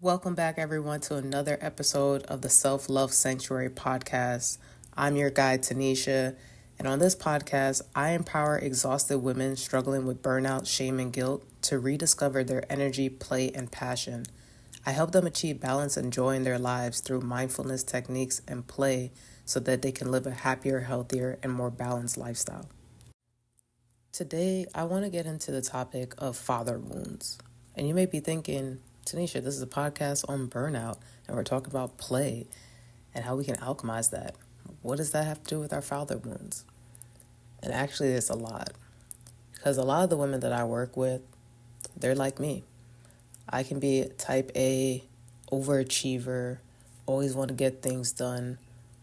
Welcome back, everyone, to another episode of the Self Love Sanctuary podcast. I'm your guide, Tanisha, and on this podcast, I empower exhausted women struggling with burnout, shame, and guilt to rediscover their energy, play, and passion. I help them achieve balance and joy in their lives through mindfulness techniques and play so that they can live a happier, healthier, and more balanced lifestyle. Today, I want to get into the topic of father wounds. And you may be thinking, Tanisha, this is a podcast on burnout, and we're talking about play and how we can alchemize that. What does that have to do with our father wounds? And actually, it's a lot. Because a lot of the women that I work with, they're like me. I can be type A, overachiever, always want to get things done,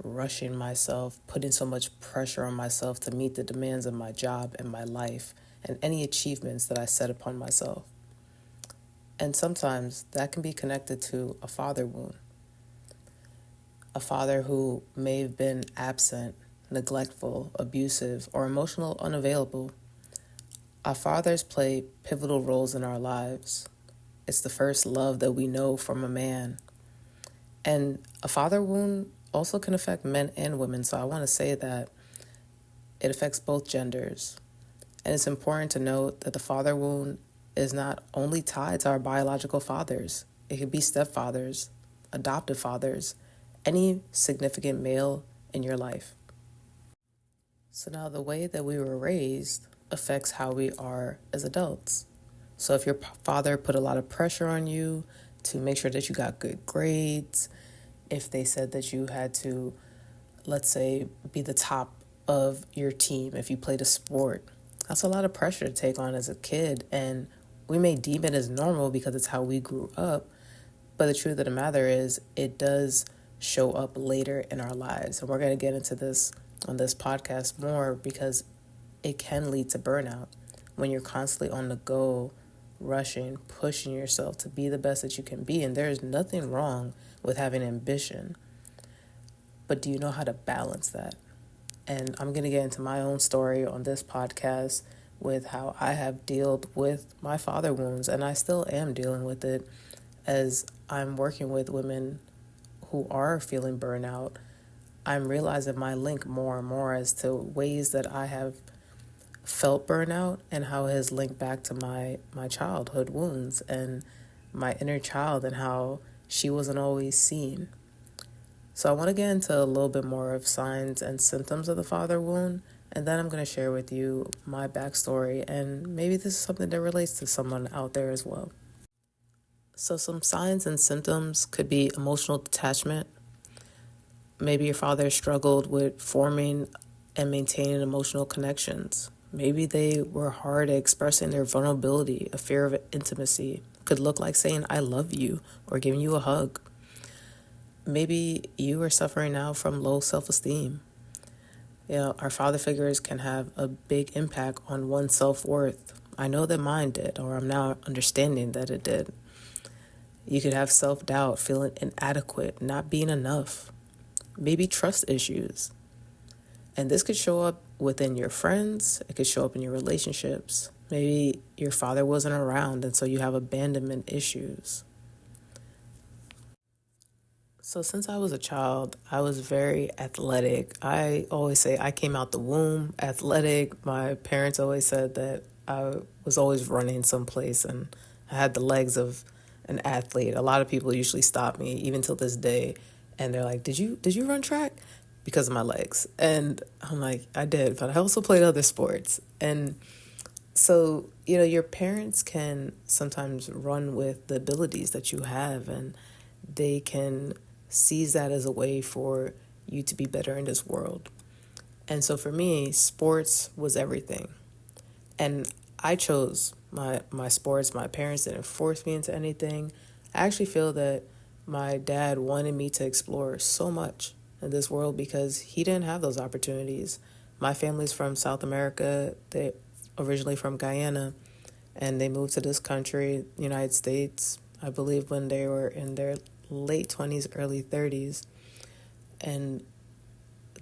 rushing myself, putting so much pressure on myself to meet the demands of my job and my life and any achievements that I set upon myself. And sometimes that can be connected to a father wound. A father who may have been absent, neglectful, abusive, or emotional unavailable. Our fathers play pivotal roles in our lives. It's the first love that we know from a man. And a father wound also can affect men and women, so I want to say that it affects both genders. And it's important to note that the father wound is not only tied to our biological fathers. It could be stepfathers, adoptive fathers, any significant male in your life. So now the way that we were raised affects how we are as adults. So if your father put a lot of pressure on you to make sure that you got good grades, if they said that you had to, let's say, be the top of your team if you played a sport, that's a lot of pressure to take on as a kid. And we may deem it as normal because it's how we grew up. But the truth of the matter is it does show up later in our lives. And we're going to get into this on this podcast more because it can lead to burnout when you're constantly on the go, rushing, pushing yourself to be the best that you can be. And there is nothing wrong with having ambition. But do you know how to balance that? And I'm going to get into my own story on this podcast with how I have dealt with my father wounds, and I still am dealing with it as I'm working with women who are feeling burnout. I'm realizing my link more and more as to ways that I have felt burnout and how it has linked back to my childhood wounds and my inner child and how she wasn't always seen. So I want to get into a little bit more of signs and symptoms of the father wound, and then I'm going to share with you my backstory, and maybe this is something that relates to someone out there as well. So some signs and symptoms could be emotional detachment. Maybe your father struggled with forming and maintaining emotional connections. Maybe they were hard at expressing their vulnerability. A fear of intimacy could look like saying, I love you, or giving you a hug. Maybe you are suffering now from low self-esteem. Our father figures can have a big impact on one's self-worth. I know that mine did, or I'm now understanding that it did. You could have self-doubt, feeling inadequate, not being enough. Maybe trust issues. And this could show up within your friends. It could show up in your relationships. Maybe your father wasn't around, and so you have abandonment issues. So since I was a child, I was very athletic. I always say I came out the womb athletic. My parents always said that I was always running someplace and I had the legs of an athlete. A lot of people usually stop me, even till this day, and they're like, Did you run track?" Because of my legs. And I'm like, I did, but I also played other sports. And so, your parents can sometimes run with the abilities that you have, and they can seize that as a way for you to be better in this world. And so for me, sports was everything. And I chose my sports. My parents didn't force me into anything. I actually feel that my dad wanted me to explore so much in this world because he didn't have those opportunities. My family's from South America. They're originally from Guyana, and they moved to this country, United States, I believe when they were in their late 20s, early 30s. And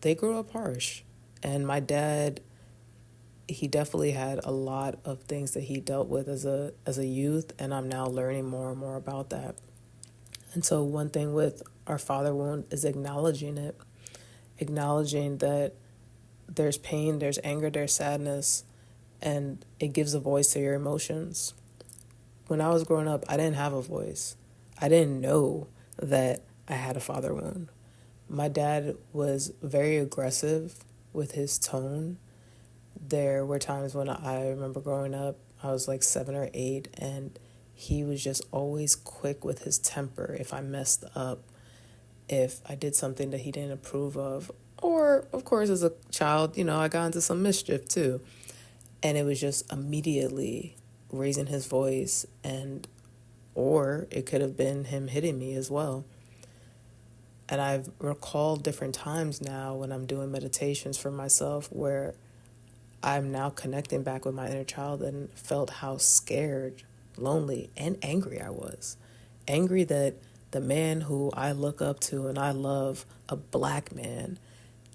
they grew up harsh. And my dad, he definitely had a lot of things that he dealt with as a youth, and I'm now learning more and more about that. And so one thing with our father wound is acknowledging it, acknowledging that there's pain, there's anger, there's sadness, and it gives a voice to your emotions. When I was growing up, I didn't have a voice. I didn't know that I had a father wound. My dad was very aggressive with his tone. There were times when I remember growing up, I was like 7 or 8, and he was just always quick with his temper if I messed up, if I did something that he didn't approve of. Or, of course, as a child, I got into some mischief too. And it was just immediately raising his voice, or it could have been him hitting me as well. And I've recalled different times now when I'm doing meditations for myself where I'm now connecting back with my inner child and felt how scared, lonely, and angry I was. Angry that the man who I look up to and I love, a black man,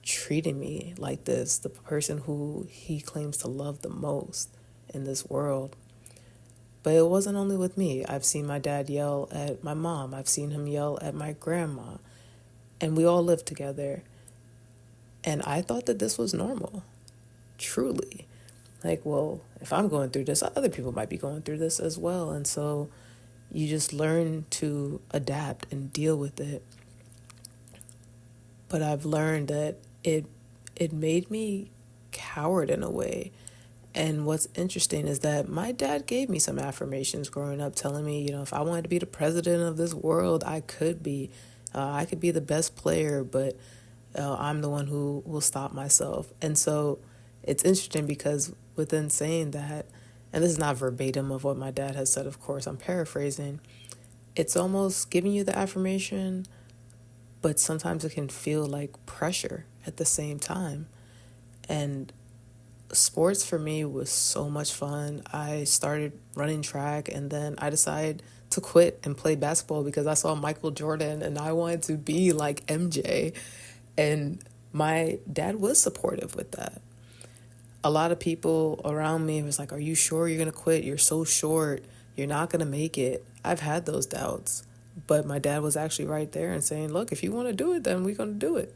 treating me like this, the person who he claims to love the most in this world. But it wasn't only with me. I've seen my dad yell at my mom. I've seen him yell at my grandma. And we all lived together. And I thought that this was normal. Truly. Like, well, if I'm going through this, other people might be going through this as well. And so you just learn to adapt and deal with it. But I've learned that it made me coward in a way. And what's interesting is that my dad gave me some affirmations growing up, telling me, if I wanted to be the president of this world, I could be. I could be the best player, but I'm the one who will stop myself. And so it's interesting because within saying that, and this is not verbatim of what my dad has said, of course, I'm paraphrasing, it's almost giving you the affirmation, but sometimes it can feel like pressure at the same time. And sports for me was so much fun. I started running track, and then I decided to quit and play basketball because I saw Michael Jordan and I wanted to be like MJ. And my dad was supportive with that. A lot of people around me was like, are you sure you're going to quit? You're so short. You're not going to make it. I've had those doubts. But my dad was actually right there and saying, look, if you want to do it, then we're going to do it.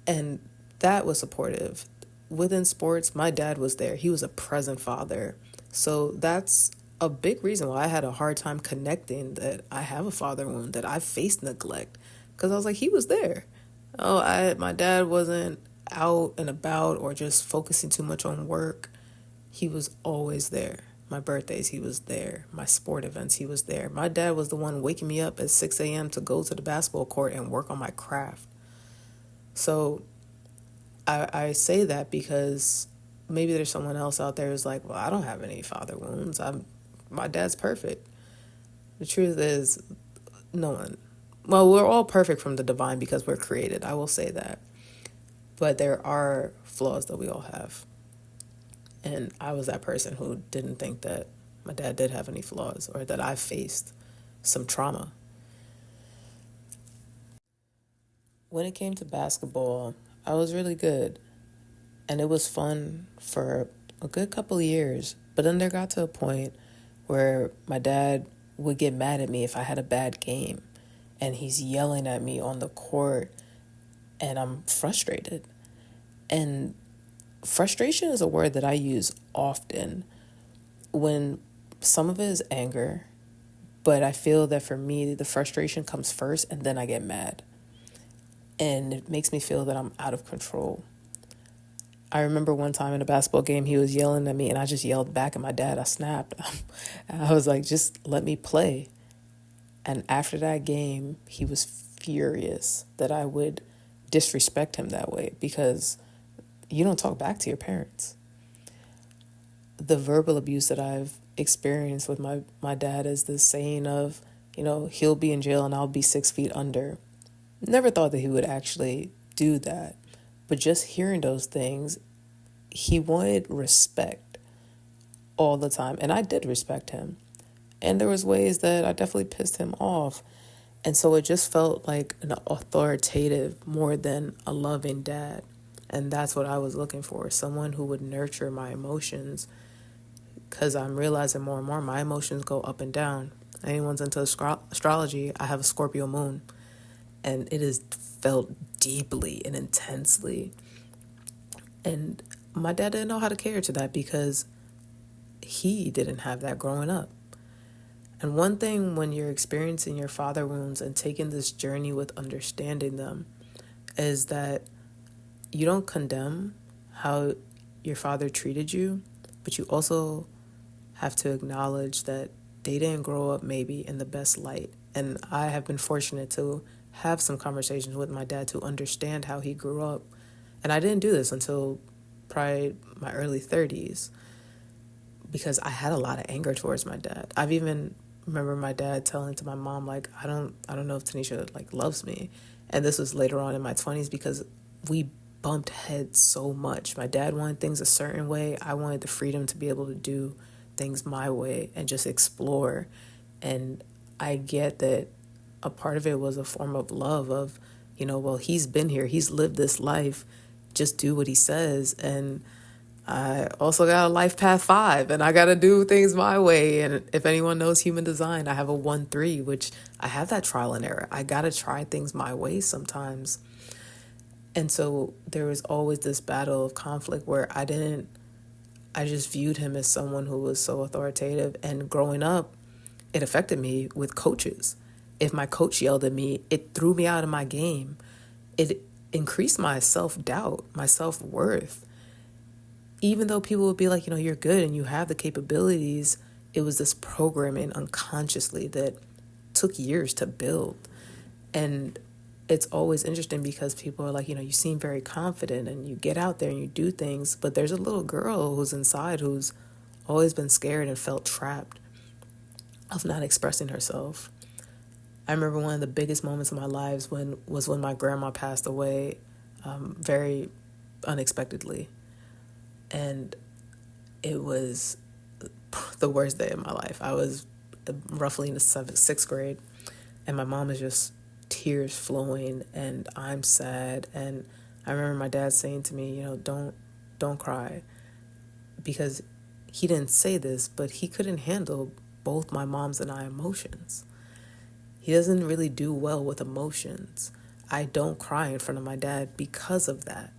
And that was supportive. Within sports, my dad was there. He was a present father. So that's a big reason why I had a hard time connecting that I have a father wound, that I faced neglect. Because I was like, he was there. My dad wasn't out and about or just focusing too much on work. He was always there. My birthdays, he was there. My sport events, he was there. My dad was the one waking me up at 6 a.m. to go to the basketball court and work on my craft. So I say that because maybe there's someone else out there who's like, well, I don't have any father wounds. My dad's perfect. The truth is, no one. Well, we're all perfect from the divine because we're created. I will say that. But there are flaws that we all have. And I was that person who didn't think that my dad did have any flaws or that I faced some trauma. When it came to basketball, I was really good. And it was fun for a good couple of years. But then there got to a point where my dad would get mad at me if I had a bad game. And he's yelling at me on the court. And I'm frustrated. And frustration is a word that I use often when some of it is anger. But I feel that for me, the frustration comes first and then I get mad. And it makes me feel that I'm out of control. I remember one time in a basketball game, he was yelling at me and I just yelled back at my dad. I snapped. I was like, just let me play. And after that game, he was furious that I would disrespect him that way because you don't talk back to your parents. The verbal abuse that I've experienced with my dad is the saying of, he'll be in jail and I'll be 6 feet under. Never thought that he would actually do that. But just hearing those things, he wanted respect all the time. And I did respect him. And there was ways that I definitely pissed him off. And so it just felt like an authoritative more than a loving dad. And that's what I was looking for. Someone who would nurture my emotions. Because I'm realizing more and more my emotions go up and down. Anyone's into astrology, I have a Scorpio moon, and it is felt deeply and intensely. And my dad didn't know how to cater to that because he didn't have that growing up. And one thing when you're experiencing your father wounds and taking this journey with understanding them is that you don't condemn how your father treated you, but you also have to acknowledge that they didn't grow up maybe in the best light. And I have been fortunate to have some conversations with my dad to understand how he grew up. And I didn't do this until probably my early 30s because I had a lot of anger towards my dad. I've even remember my dad telling to my mom, like, I don't know if Tanisha like loves me. And this was later on in my 20s because we bumped heads so much. My dad wanted things a certain way. I wanted the freedom to be able to do things my way and just explore. And I get that a part of it was a form of love of, well, he's been here, he's lived this life, just do what he says. And I also got a life path 5 and I got to do things my way. And if anyone knows human design, I have a 1-3, which I have that trial and error. I got to try things my way sometimes. And so there was always this battle of conflict where I just viewed him as someone who was so authoritative. And growing up, it affected me with coaches. If my coach yelled at me, it threw me out of my game. It increased my self-doubt, my self-worth. Even though people would be like, you're good and you have the capabilities, it was this programming unconsciously that took years to build. And it's always interesting because people are like, you seem very confident and you get out there and you do things, but there's a little girl who's inside who's always been scared and felt trapped of not expressing herself. I remember one of the biggest moments of my lives was when my grandma passed away very unexpectedly. And it was the worst day of my life. I was roughly in the 6th grade, and my mom is just tears flowing, and I'm sad. And I remember my dad saying to me, don't cry, because he didn't say this, but he couldn't handle both my mom's and I emotions. He doesn't really do well with emotions. I don't cry in front of my dad because of that.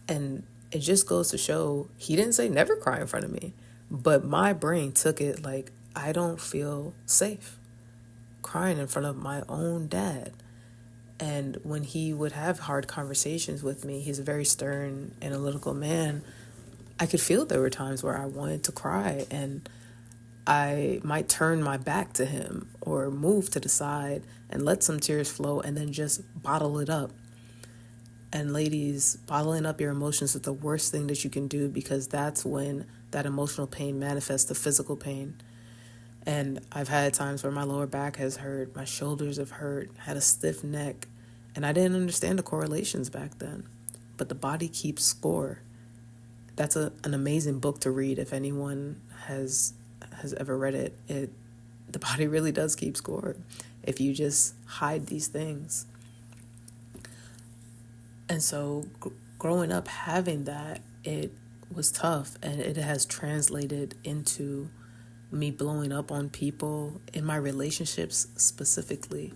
And it just goes to show he didn't say never cry in front of me, but my brain took it like I don't feel safe crying in front of my own dad. And when he would have hard conversations with me, he's a very stern, analytical man. I could feel there were times where I wanted to cry and I might turn my back to him or move to the side and let some tears flow and then just bottle it up. And ladies, bottling up your emotions is the worst thing that you can do because that's when that emotional pain manifests to physical pain. And I've had times where my lower back has hurt, my shoulders have hurt, had a stiff neck, and I didn't understand the correlations back then. But the body keeps score. That's an amazing book to read if anyone has ever read it. The body really does keep score if you just hide these things. And so growing up having that, it was tough, and it has translated into me blowing up on people. In my relationships specifically,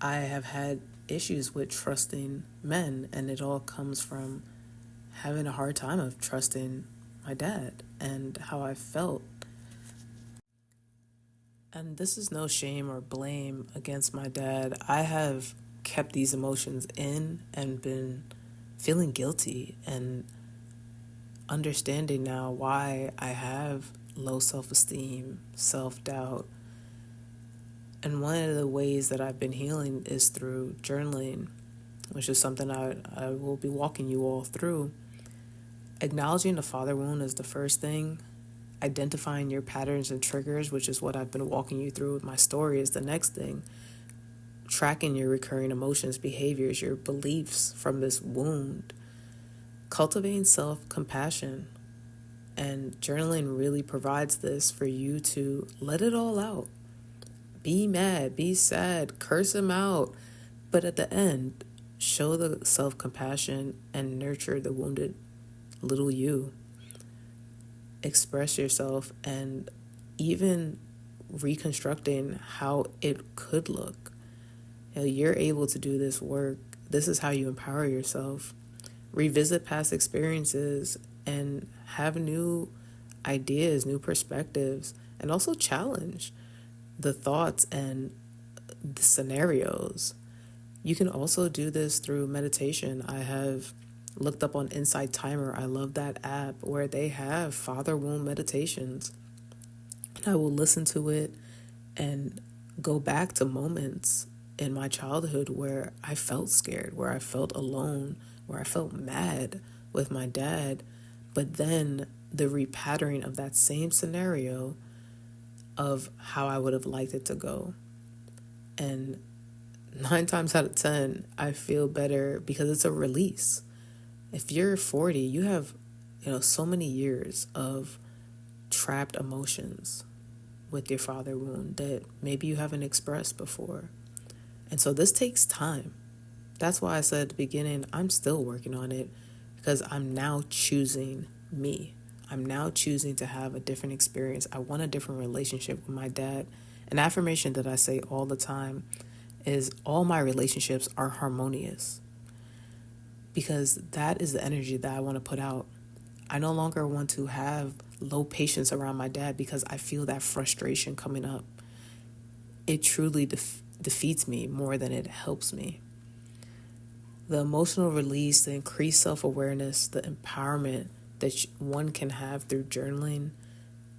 I have had issues with trusting men, and it all comes from having a hard time of trusting my dad and how I felt. And this is no shame or blame against my dad. I have kept these emotions in and been feeling guilty and understanding now why I have low self-esteem, self-doubt. And one of the ways that I've been healing is through journaling, which is something I will be walking you all through. Acknowledging the father wound is the first thing. Identifying your patterns and triggers, which is what I've been walking you through with my story, is the next thing. Tracking your recurring emotions, behaviors, your beliefs from this wound. Cultivating self-compassion. And journaling really provides this for you to let it all out. Be mad, be sad, curse him out. But at the end, show the self-compassion and nurture the wounded little you. Express yourself and even reconstructing how it could look. You're able to do this work. This is how you empower yourself. Revisit past experiences and have new ideas, new perspectives, and also challenge the thoughts and the scenarios. You can also do this through meditation. I have looked up on Insight Timer. I love that app where they have father wound meditations. And I will listen to it and go back to moments in my childhood where I felt scared, where I felt alone, where I felt mad with my dad. But then the repatterning of that same scenario of how I would have liked it to go. And 9 times out of 10, I feel better because it's a release. If you're 40, you have, so many years of trapped emotions with your father wound that maybe you haven't expressed before. And so this takes time. That's why I said at the beginning, I'm still working on it because I'm now choosing me. I'm now choosing to have a different experience. I want a different relationship with my dad. An affirmation that I say all the time is all my relationships are harmonious, because that is the energy that I want to put out. I no longer want to have low patience around my dad because I feel that frustration coming up. It truly defeats me more than it helps me. The emotional release, the increased self-awareness, the empowerment that one can have through journaling,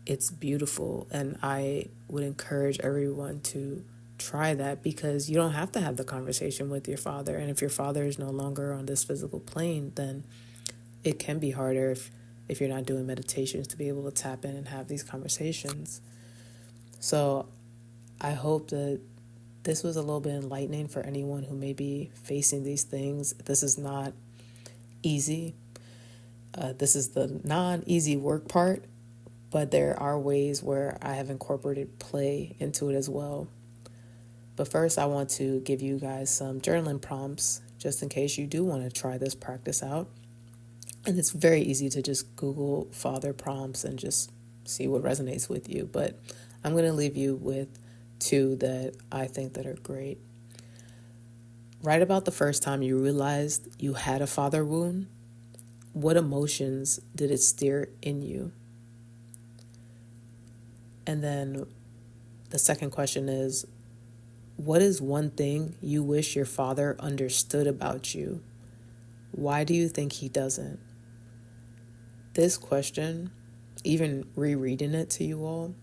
it's beautiful. And I would encourage everyone to try that, because you don't have to have the conversation with your father. And if your father is no longer on this physical plane, then it can be harder if you're not doing meditations to be able to tap in and have these conversations. So I hope that this was a little bit enlightening for anyone who may be facing these things. This is not easy. This is the non-easy work part, but there are ways where I have incorporated play into it as well. But first, I want to give you guys some journaling prompts just in case you do want to try this practice out. And it's very easy to just Google father prompts and just see what resonates with you. But I'm going to leave you with 2 that I think that are great. Write about the first time you realized you had a father wound. What emotions did it stir in you? And then the second question is, what is one thing you wish your father understood about you? Why do you think he doesn't? This question, even rereading it to you all,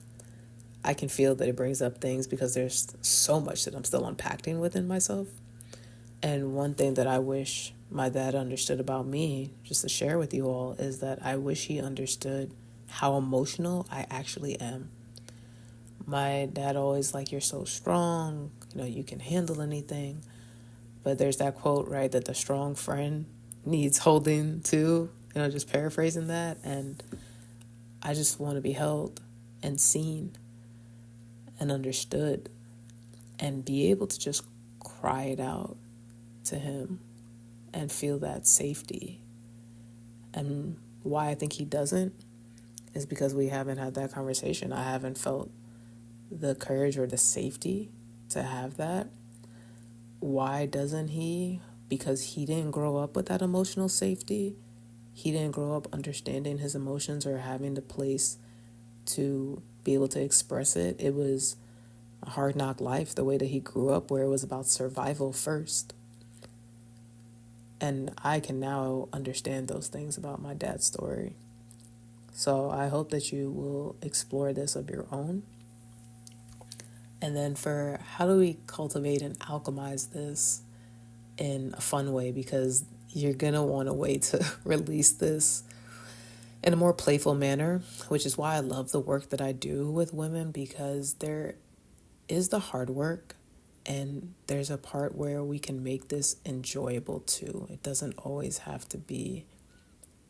I can feel that it brings up things because there's so much that I'm still unpacking within myself. And one thing that I wish my dad understood about me, just to share with you all, is that I wish he understood how emotional I actually am. My dad always you're so strong, you can handle anything. But there's that quote, right, that the strong friend needs holding too, just paraphrasing that. And I just want to be held and seen and understood and be able to just cry it out to him and feel that safety. And why I think he doesn't is because we haven't had that conversation. I haven't felt the courage or the safety to have that. Why doesn't he? Because he didn't grow up with that emotional safety. He didn't grow up understanding his emotions or having the place to be able to express it. It was a hard knock life, the way that he grew up, where it was about survival first. And I can now understand those things about my dad's story. So I hope that you will explore this of your own. And then for how do we cultivate and alchemize this in a fun way, because you're going to want a way to release this in a more playful manner, which is why I love the work that I do with women, because there is the hard work and there's a part where we can make this enjoyable too. It doesn't always have to be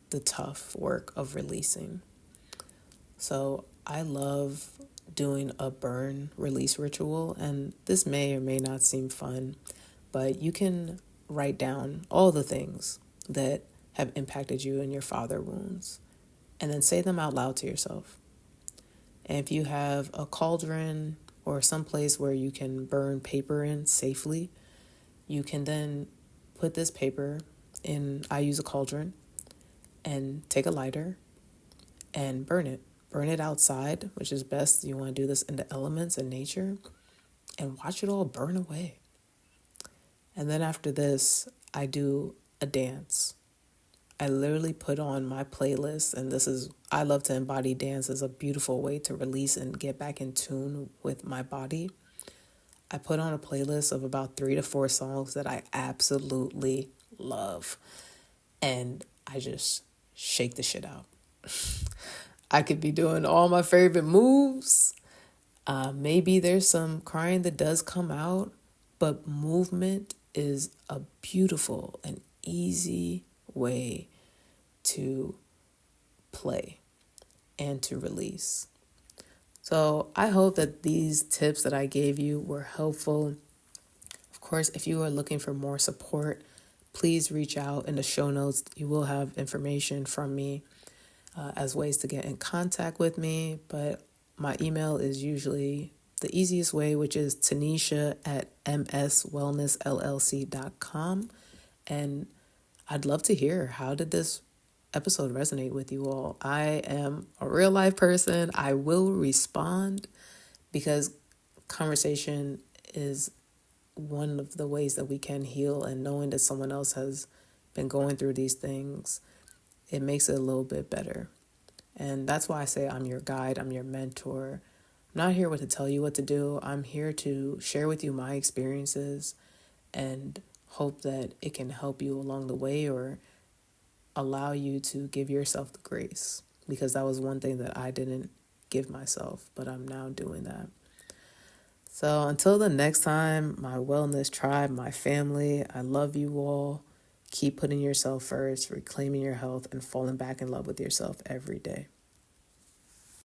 the tough work of releasing. So I love doing a burn release ritual, and this may or may not seem fun, but you can write down all the things that have impacted you in your father wounds and then say them out loud to yourself. And if you have a cauldron or some place where you can burn paper in safely, you can then put this paper in, I use a cauldron, and take a lighter and burn it. Burn it outside, which is best. You want to do this in the elements and nature, and watch it all burn away. And then after this, I do a dance. I literally put on my playlist, and I love to embody dance as a beautiful way to release and get back in tune with my body. I put on a playlist of about 3 to 4 songs that I absolutely love, and I just shake the shit out. I could be doing all my favorite moves. Maybe there's some crying that does come out, but movement is a beautiful and easy way to play and to release. So I hope that these tips that I gave you were helpful. Of course, if you are looking for more support, please reach out. In the show notes, you will have information from me as ways to get in contact with me. But my email is usually the easiest way, which is tanisha@mswellnessllc.com. And I'd love to hear, how did this episode resonate with you all? I am a real life person. I will respond because conversation is one of the ways that we can heal, and knowing that someone else has been going through these things, it makes it a little bit better. And that's why I say I'm your guide, I'm your mentor. I'm not here to tell you what to do. I'm here to share with you my experiences and hope that it can help you along the way, or allow you to give yourself the grace, because that was one thing that I didn't give myself, but I'm now doing that. So until the next time, my wellness tribe, my family, I love you all. Keep putting yourself first, reclaiming your health, and falling back in love with yourself every day.